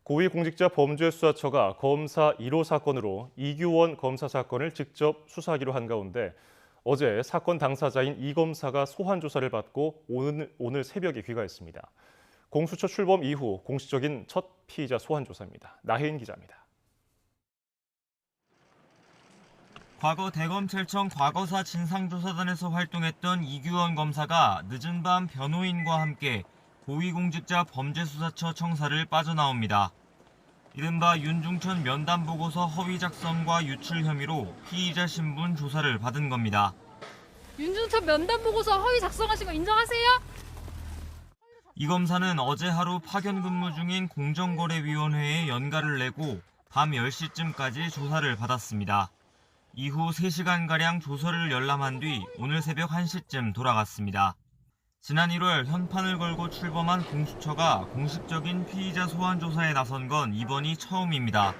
고위공직자범죄수사처가 검사 1호 사건으로 이규원 검사 사건을 직접 수사하기로 한 가운데 어제 사건 당사자인 이 검사가 소환 조사를 받고 오늘 새벽에 귀가했습니다. 공수처 출범 이후 공식적인 첫 피의자 소환 조사입니다. 나혜인 기자입니다. 과거 대검찰청 과거사 진상조사단에서 활동했던 이규원 검사가 늦은 밤 변호인과 함께 고위공직자 범죄수사처 청사를 빠져나옵니다. 이른바 윤중천 면담보고서 허위 작성과 유출 혐의로 피의자 신분 조사를 받은 겁니다. 윤중천 면담보고서 허위 작성하신 거 인정하세요? 이 검사는 어제 하루 파견 근무 중인 공정거래위원회에 연가를 내고 밤 10시쯤까지 조사를 받았습니다. 이후 3시간가량 조서를 열람한 뒤 오늘 새벽 1시쯤 돌아갔습니다. 지난 1월 현판을 걸고 출범한 공수처가 공식적인 피의자 소환 조사에 나선 건 이번이 처음입니다.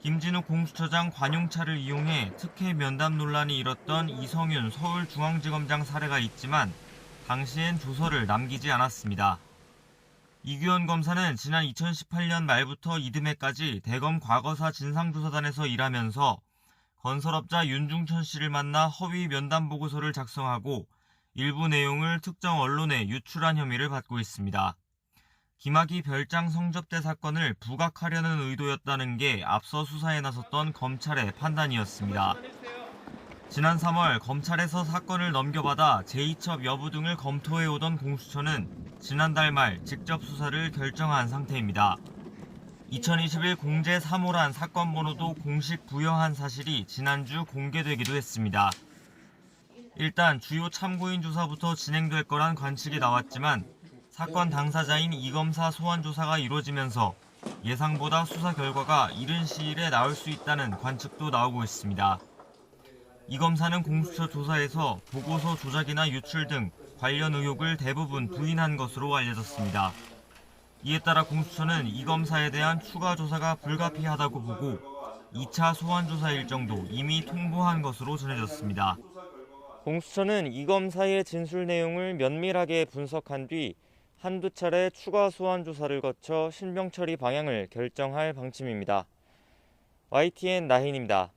김진욱 공수처장 관용차를 이용해 특혜 면담 논란이 일었던 이성윤 서울중앙지검장 사례가 있지만 당시엔 조서를 남기지 않았습니다. 이규원 검사는 지난 2018년 말부터 이듬해까지 대검 과거사 진상조사단에서 일하면서 건설업자 윤중천 씨를 만나 허위 면담 보고서를 작성하고 일부 내용을 특정 언론에 유출한 혐의를 받고 있습니다. 김학의 별장 성접대 사건을 부각하려는 의도였다는 게 앞서 수사에 나섰던 검찰의 판단이었습니다. 지난 3월 검찰에서 사건을 넘겨받아 제2첩 여부 등을 검토해오던 공수처는 지난달 말 직접 수사를 결정한 상태입니다. 2021 공제 3호란 사건 번호도 공식 부여한 사실이 지난주 공개되기도 했습니다. 일단 주요 참고인 조사부터 진행될 거란 관측이 나왔지만 사건 당사자인 이 검사 소환 조사가 이루어지면서 예상보다 수사 결과가 이른 시일에 나올 수 있다는 관측도 나오고 있습니다. 이 검사는 공수처 조사에서 보고서 조작이나 유출 등 관련 의혹을 대부분 부인한 것으로 알려졌습니다. 이에 따라 공수처는 이 검사에 대한 추가 조사가 불가피하다고 보고 2차 소환 조사 일정도 이미 통보한 것으로 전해졌습니다. 공수처는 이 검사의 진술 내용을 면밀하게 분석한 뒤 한두 차례 추가 소환 조사를 거쳐 신병 처리 방향을 결정할 방침입니다. YTN 나힌입니다.